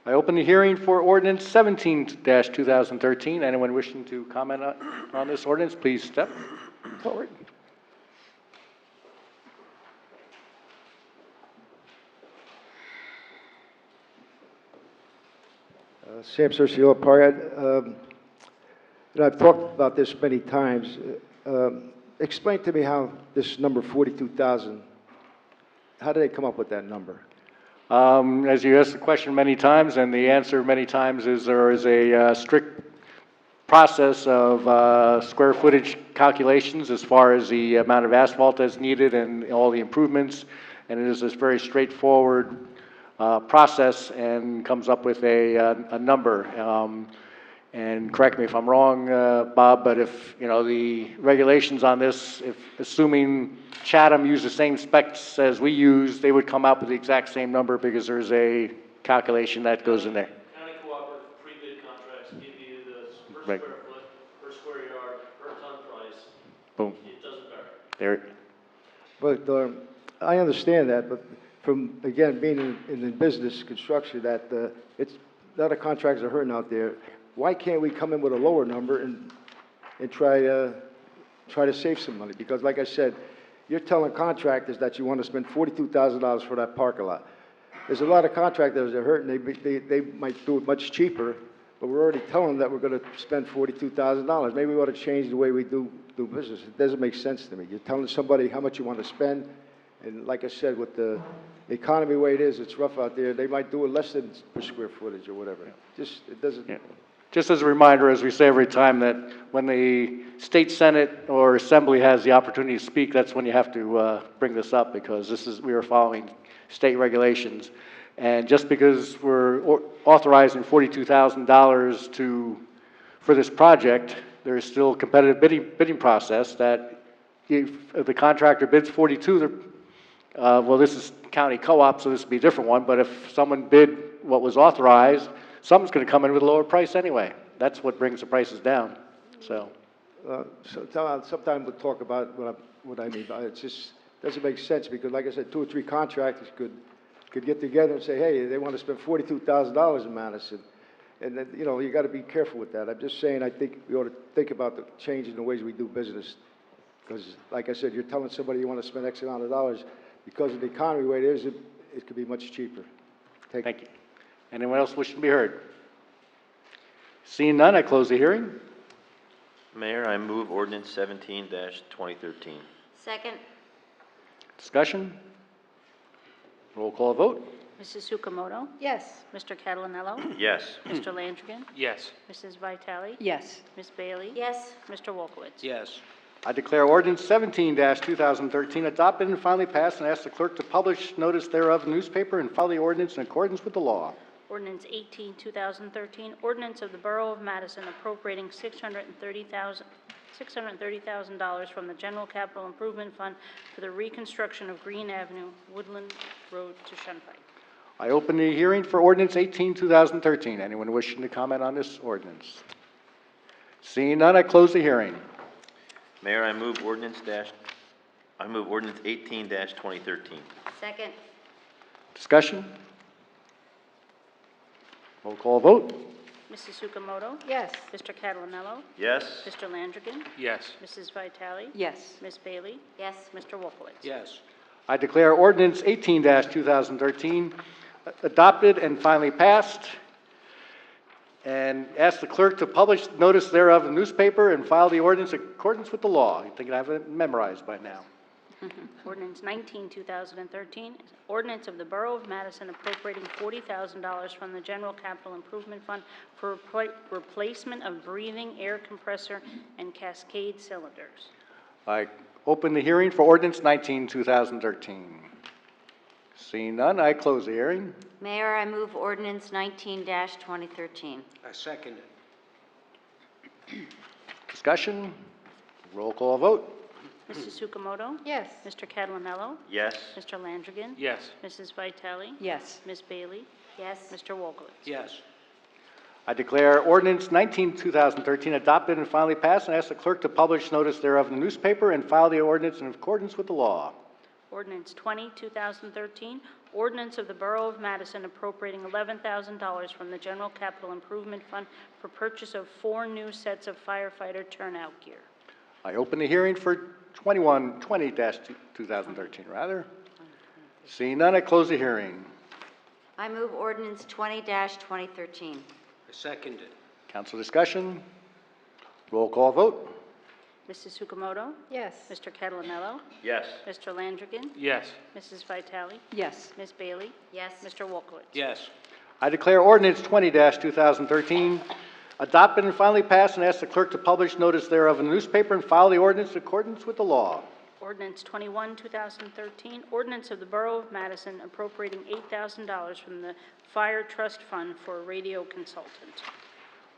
I open the hearing for ordinance 17-2013. Anyone wishing to comment on this ordinance, please step forward. Sam Cerciola Park, I've talked about this many times. Explain to me how this number 42,000, how did they come up with that number? As you asked the question many times, and the answer many times is there is a strict process of square footage calculations as far as the amount of asphalt that's needed and all the improvements, and it is this very straightforward process and comes up with a number. And correct me if I'm wrong, Bob, but if, you know, the regulations on this, if assuming Chatham used the same specs as we use, they would come up with the exact same number because there's a calculation that goes in there. County cooperative pre-bid contracts give you the per Right. square foot, per square yard, per ton price. Boom. It doesn't vary. There. But I understand that, but from, again, being in the business, construction, that it's, a lot of contractors are hurting out there. Why can't we come in with a lower number and try to save some money? Because like I said, you're telling contractors that you want to spend $42,000 for that parking lot. There's a lot of contractors that are hurting. They might do it much cheaper, but we're already telling them that we're going to spend $42,000. Maybe we ought to change the way we do business. It doesn't make sense to me. You're telling somebody how much you want to spend, and like I said, with the economy the way it is, it's rough out there. They might do it less than per square footage or whatever. Just, it doesn't. Yeah. Just as a reminder, as we say every time, that when the state senate or assembly has the opportunity to speak, that's when you have to bring this up, because we are following state regulations. And just because we're authorizing $42,000 for this project, there is still a competitive bidding process that if the contractor bids 42, well, this is county co-op, so this would be a different one, but if someone bid what was authorized, someone's going to come in with a lower price anyway. That's what brings the prices down. So Sometime we'll talk about what I mean by it. It just doesn't make sense, because like I said, 2 or 3 contractors could get together and say, hey, they want to spend $42,000 in Madison. And then, you know, you got to be careful with that. I'm just saying, I think we ought to think about the change in the ways we do business. Because like I said, you're telling somebody you want to spend X amount of dollars, because of the economy the way it is, it could be much cheaper. Thank you. Anyone else wishing to be heard? Seeing none, I close the hearing. Mayor, I move ordinance 17-2013. Second. Discussion? Roll call vote. Mrs. Sukamoto? Yes. Mr. Catalanello? Yes. Mr. Landrigan? Yes. Mrs. Vitale? Yes. Ms. Bailey? Yes. Mr. Wolkowitz? Yes. I declare ordinance 17-2013 adopted and finally passed, and ask the clerk to publish notice thereof in the newspaper and file the ordinance in accordance with the law. Ordinance 18-2013, ordinance of the Borough of Madison appropriating $630,000 from the General Capital Improvement Fund for the reconstruction of Green Avenue, Woodland Road to Shunpike. I open the hearing for ordinance 18-2013. Anyone wishing to comment on this ordinance? Seeing none, I close the hearing. Mayor, I move ordinance 18-2013. Second. Discussion? Roll call vote. Mrs. Sukamoto? Yes. Mr. Catalonello? Yes? Mr. Landrigan? Yes. Mrs. Vitale? Yes. Ms. Bailey? Yes. Mr. Wolfowitz? Yes. I declare ordinance 18-2013 adopted and finally passed, and ask the clerk to publish notice thereof in the newspaper and file the ordinance in accordance with the law. You think I have it memorized by now. Ordinance 19, 2013, ordinance of the Borough of Madison appropriating $40,000 from the General Capital Improvement Fund for replacement of breathing air compressor and cascade cylinders. I open the hearing for ordinance 19-2013. Seeing none, I close the hearing. Mayor, I move ordinance 19-2013. I second it. Discussion? Roll call vote. Mrs. Sukamoto? Yes. Mr. Catalonello? Yes? Mr. Landrigan? Yes. Mrs. Vitale? Yes. Ms. Bailey? Yes. Mr. Wolkowitz? Yes. I declare ordinance 19-2013 adopted and finally passed, and ask the clerk to publish notice thereof in the newspaper and file the ordinance in accordance with the law. Ordinance 20, 2013, ordinance of the Borough of Madison appropriating $11,000 from the General Capital Improvement Fund for purchase of 4 new sets of firefighter turnout gear. I open the hearing for 20-2013, rather. Seeing none, I close the hearing. I move ordinance 20-2013. I second it. Council discussion? Roll call vote. Mrs. Sukamoto? Yes. Mr. Catalonello? Yes? Mr. Landrigan? Yes. Mrs. Vitale? Yes. Ms. Bailey? Yes. Mr. Wolkowitz? Yes. I declare ordinance 20-2013 adopted and finally passed, and ask the clerk to publish notice thereof in the newspaper and file the ordinance in accordance with the law. Ordinance 21, 2013, ordinance of the Borough of Madison appropriating $8,000 from the Fire Trust Fund for a radio consultant.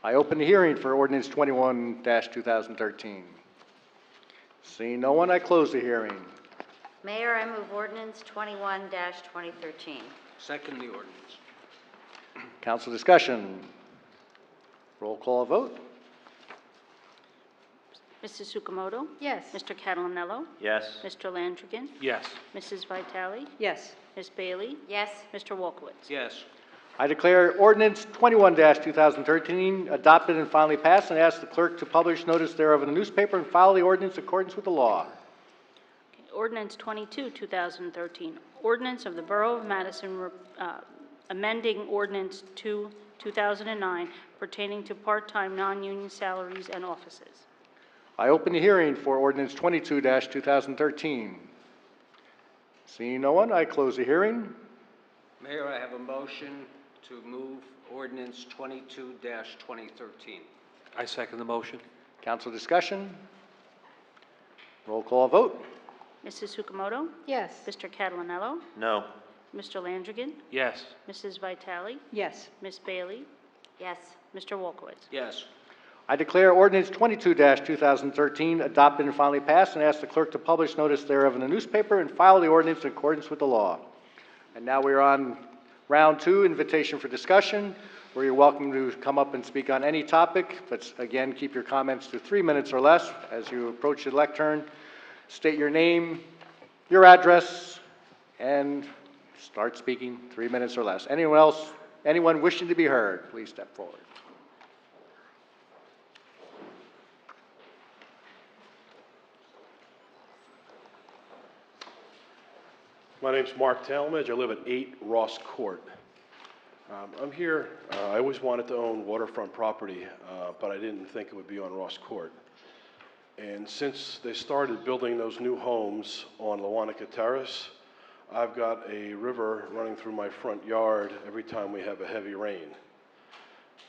I open the hearing for ordinance 21-2013. Seeing no one, I close the hearing. Mayor, I move ordinance 21-2013. Second the ordinance. Council discussion. Roll call vote. Mrs. Sukamoto? Yes. Mr. Catalonello? Yes? Mr. Landrigan? Yes. Mrs. Vitale? Yes. Ms. Bailey? Yes. Mr. Wolkowitz? Yes. I declare ordinance 21-2013 adopted and finally passed, and ask the clerk to publish notice thereof in the newspaper and file the ordinance in accordance with the law. Ordinance 22, 2013, ordinance of the Borough of Madison amending Ordinance 2, 2009 pertaining to part-time non-union salaries and offices. I open the hearing for ordinance 22-2013. Seeing no one, I close the hearing. Mayor, I have a motion to move ordinance 22-2013. I second the motion. Council discussion. Roll call vote. Mrs. Sukamoto? Yes. Mr. Catalonello? No? Mr. Landrigan? Yes. Mrs. Vitale? Yes. Ms. Bailey? Yes. Mr. Wolkowitz? Yes. I declare ordinance 22-2013 adopted and finally passed, and ask the clerk to publish notice thereof in the newspaper and file the ordinance in accordance with the law. And now we're on round 2, invitation for discussion, where you're welcome to come up and speak on any topic, but again, keep your comments to 3 minutes or less. As you approach the lectern, state your name, your address, and start speaking 3 minutes or less. Anyone wishing to be heard, please step forward. My name's Mark Talmadge. I live at 8 Ross Court. I'm here, I always wanted to own waterfront property, but I didn't think it would be on Ross Court. And since they started building those new homes on Lawanica Terrace, I've got a river running through my front yard every time we have a heavy rain.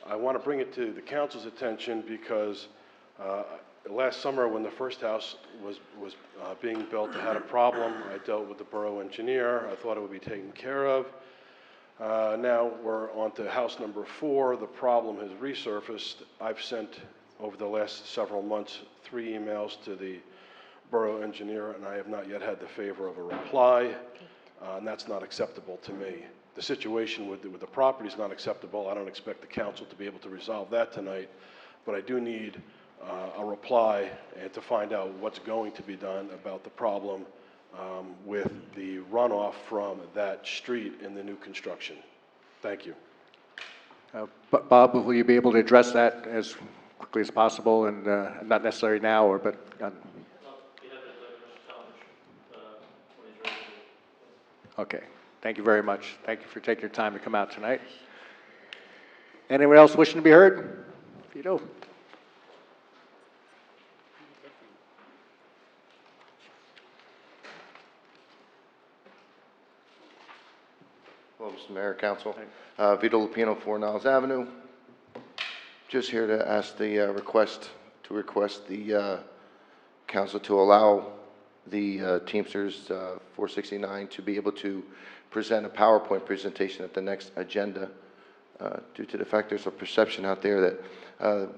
I want to bring it to the council's attention because last summer when the first house was being built, I had a problem. I dealt with the borough engineer. I thought it would be taken care of. Now we're on to house number 4. The problem has resurfaced. I've sent over the last several months 3 emails to the borough engineer, and I have not yet had the favor of a reply, and that's not acceptable to me. The situation with the property is not acceptable. I don't expect the council to be able to resolve that tonight, but I do need a reply and to find out what's going to be done about the problem with the runoff from that street in the new construction. Thank you. Bob, will you be able to address that as quickly as possible, and not necessarily now, or but? Okay, thank you very much. Thank you for taking your time to come out tonight. Anyone else wishing to be heard? If you do. Hello, Mr. Mayor, Council. Vito Lupino, 4 Niles Avenue. Just here to ask the request the council to allow the Teamsters 469 to be able to present a PowerPoint presentation at the next agenda, due to the fact there's a perception out there that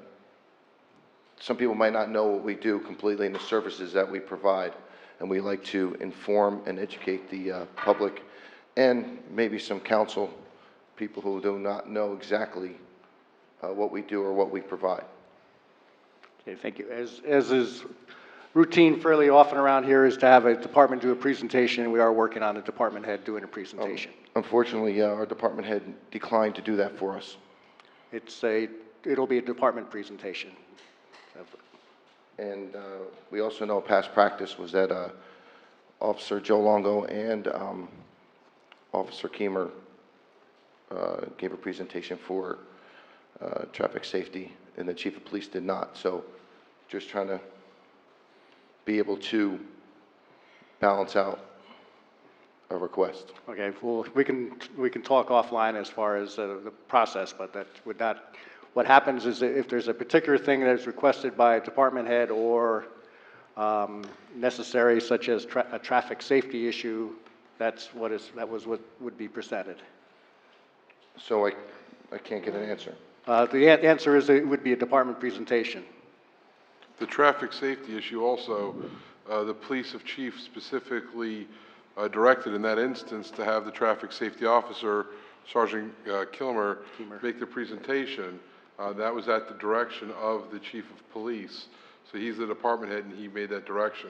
some people might not know what we do completely and the services that we provide, and we like to inform and educate the public and maybe some council people who do not know exactly what we do or what we provide. Okay, thank you. As is routine fairly often around here is to have a department do a presentation, and we are working on a department head doing a presentation. Unfortunately, our department head declined to do that for us. It'll be a department presentation. And we also know past practice was that Officer Joe Longo and Officer Keemer gave a presentation for traffic safety, and the Chief of Police did not. So just trying to be able to balance out a request. Okay, well, we can talk offline as far as the process, but that would not, what happens is that if there's a particular thing that is requested by a department head or necessary, such as a traffic safety issue, that was what would be presented. So I can't get an answer. The answer is it would be a department presentation. The traffic safety issue also, the police chief specifically directed in that instance to have the traffic safety officer, Sergeant Kilmer, make the presentation. That was at the direction of the chief of police. So he's the department head, and he made that direction.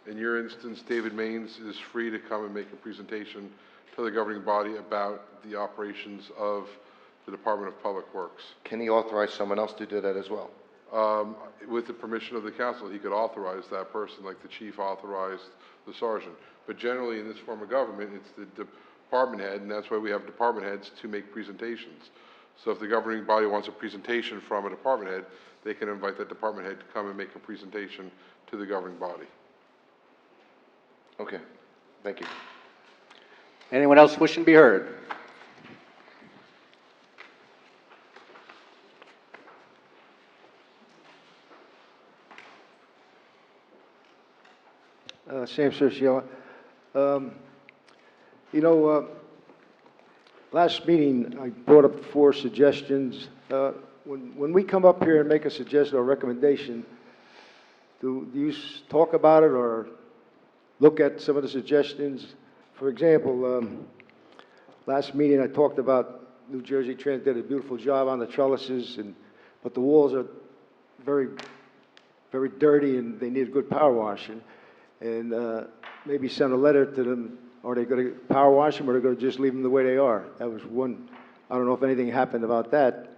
In your instance, David Maines is free to come and make a presentation to the governing body about the operations of the Department of Public Works. Can he authorize someone else to do that as well? With the permission of the council, he could authorize that person, like the chief authorized the sergeant. But generally, in this form of government, it's the department head, and that's why we have department heads to make presentations. So if the governing body wants a presentation from a department head, they can invite that department head to come and make a presentation to the governing body. Okay, thank you. Anyone else wishing to be heard? Sam Cerciolo. Last meeting, I brought up 4 suggestions. When we come up here and make a suggestion or recommendation, do you talk about it or look at some of the suggestions? For example, last meeting I talked about New Jersey Transit did a beautiful job on the trellises, but the walls are very, very dirty and they need good power washing. And maybe send a letter to them. Are they going to power wash them, or are they going to just leave them the way they are? That was one. I don't know if anything happened about that.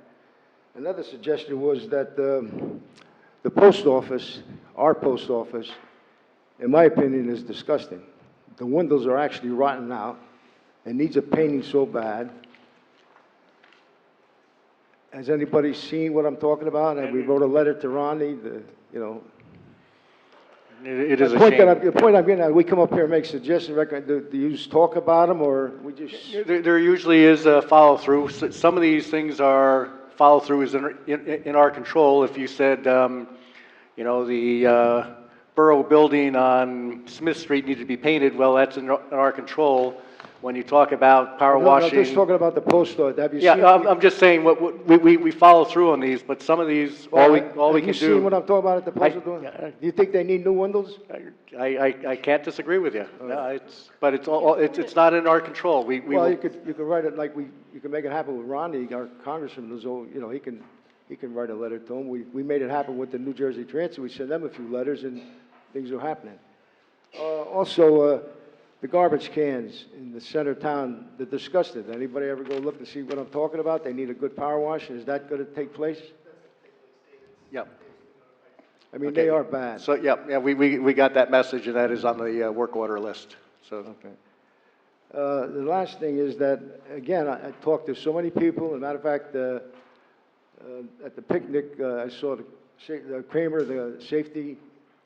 Another suggestion was that the post office, our post office, in my opinion, is disgusting. The windows are actually rotten out. It needs a painting so bad. Has anybody seen what I'm talking about? And we wrote a letter to Ronnie, It is a shame. The point I'm getting at, we come up here and make suggestions, do you just talk about them, or we just... There usually is a follow-through. Some of these things are, follow-through is in our control. If you said, the Borough building on Smith Street needed to be painted, well, that's in our control. When you talk about power washing... I'm just talking about the post office. Have you seen... Yeah, I'm just saying, we follow through on these, but some of these, all we can do... Have you seen what I'm talking about at the post office? Do you think they need new windows? I can't disagree with you. No, but it's not in our control. Well, you could write it like you can make it happen with Ronnie, our congressman. He can write a letter to him. We made it happen with the New Jersey Transit. We sent them a few letters, and things are happening. Also, the garbage cans in the center of town, they're disgusted. Anybody ever go look and see what I'm talking about? They need a good power wash. Is that going to take place? Yep. I mean, Okay. they are bad. So, yeah, we got that message, and that is on the work order list, so. Okay. The last thing is that, again, I talked to so many people. As a matter of fact, at the picnic, I saw the Kramer, the safety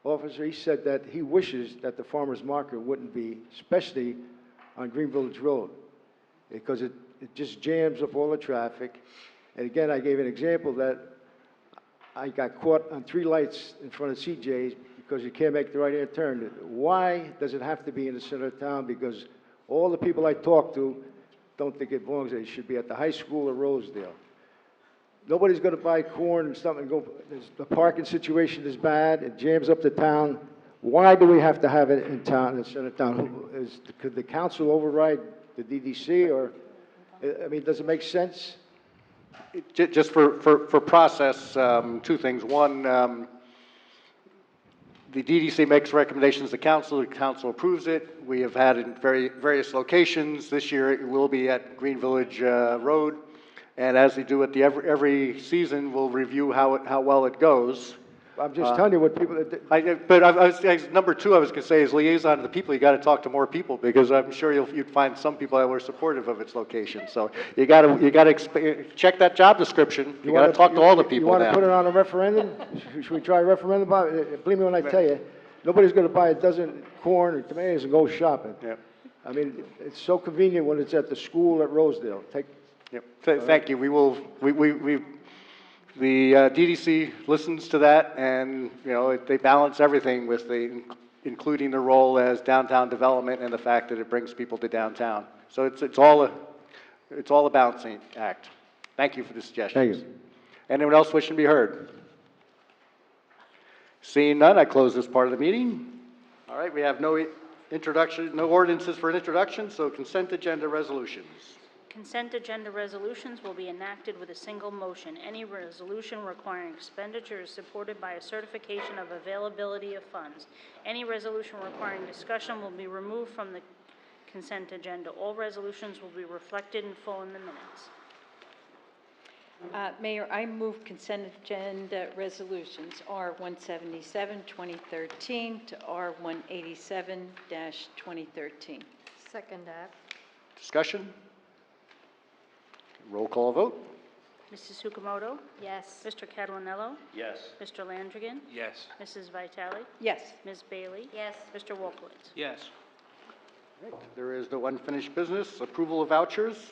officer. He said that he wishes that the farmer's market wouldn't be, especially on Green Village Road, because it just jams up all the traffic. And again, I gave an example that I got caught on 3 lights in front of CJ's because you can't make the right-hand turn. Why does it have to be in the center of town? Because all the people I talk to don't think it belongs there. It should be at the high school or Rosedale. Nobody's going to buy corn and stuff and go, the parking situation is bad, it jams up the town. Why do we have to have it in town, in the center of town? Could the council override the DDC, or, I mean, does it make sense? Just for process, 2 things. One, the DDC makes recommendations to council, the council approves it. We have had in various locations. This year it will be at Green Village Road. And as they do at every season, we'll review how well it goes. I'm just telling you what people. Number 2, I was going to say, is liaison to the people. You got to talk to more people, because I'm sure you'd find some people that were supportive of its location. So you got to check that job description. You got to talk to all the people. You want now. to put it on a referendum? Should we try a referendum about it? Believe me when I tell you, nobody's going to buy a dozen corn or tomatoes and go shopping. Yeah. I mean, it's so convenient when it's at the school at Rosedale. Yep. Thank you. The DDC listens to that, and they balance everything with including the role as downtown development and the fact that it brings people to downtown. So it's all a balancing act. Thank you for the suggestions. Thank you. Anyone else wishing to be heard? Seeing none, I close this part of the meeting. All right, we have no ordinances for an introduction, so consent agenda resolutions. Consent agenda resolutions will be enacted with a single motion. Any resolution requiring expenditure is supported by a certification of availability of funds. Any resolution requiring discussion will be removed from the consent agenda. All resolutions will be reflected in full in the minutes. Mayor, I move consent agenda resolutions R-177, 2013 to R-187, 2013. Second that. Discussion? Roll call vote. Mrs. Sukamoto? Yes. Mr. Catalanello? Yes. Mr. Landrigan? Yes. Mrs. Vitale? Yes. Ms. Bailey? Yes. Mr. Wolkowitz? Yes. Right. There is no unfinished business. Approval of vouchers.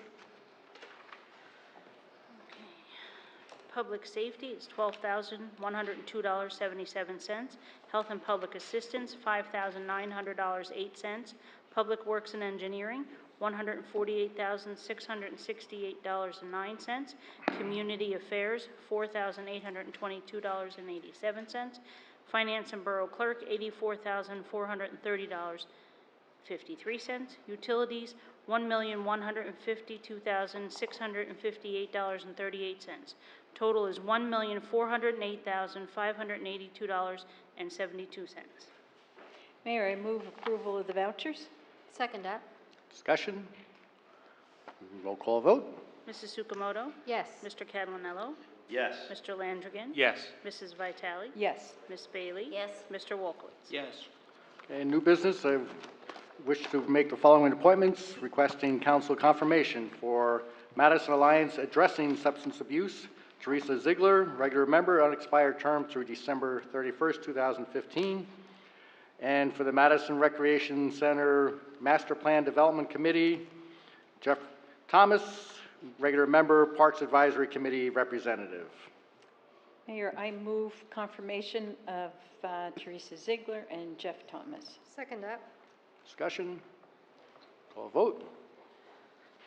Public safety is $12,102.77. Health and public assistance, $5,900.08. Public works and engineering, $148,668.09. Community affairs, $4,822.87. Finance and borough clerk, $84,430.53. Utilities, $1,152,658.38. Total is $1,408,582.72. Mayor, I move approval of the vouchers. Second that. Discussion? Roll call vote. Mrs. Sukamoto? Yes. Mr. Catalanello? Yes. Mr. Landrigan? Yes. Mrs. Vitale? Yes. Ms. Bailey? Yes. Mr. Wolkowitz? Yes. Okay, new business, I wish to make the following appointments, requesting council confirmation for Madison Alliance Addressing Substance Abuse, Teresa Ziegler, regular member, unexpired term through December 31st, 2015. And for the Madison Recreation Center Master Plan Development Committee, Jeff Thomas, regular member, Parks Advisory Committee representative. Mayor, I move confirmation of Teresa Ziegler and Jeff Thomas. Second that. Discussion? Call vote.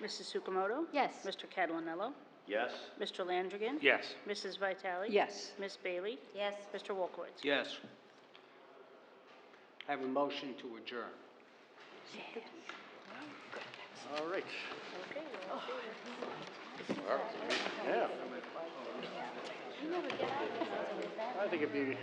Mrs. Sukamoto? Yes. Mr. Catalanello? Yes. Mr. Landrigan? Yes. Mrs. Vitale? Yes. Ms. Bailey? Yes. Mr. Wolkowitz? Yes. Have a motion to adjourn. All right. Yeah. I think it'd be...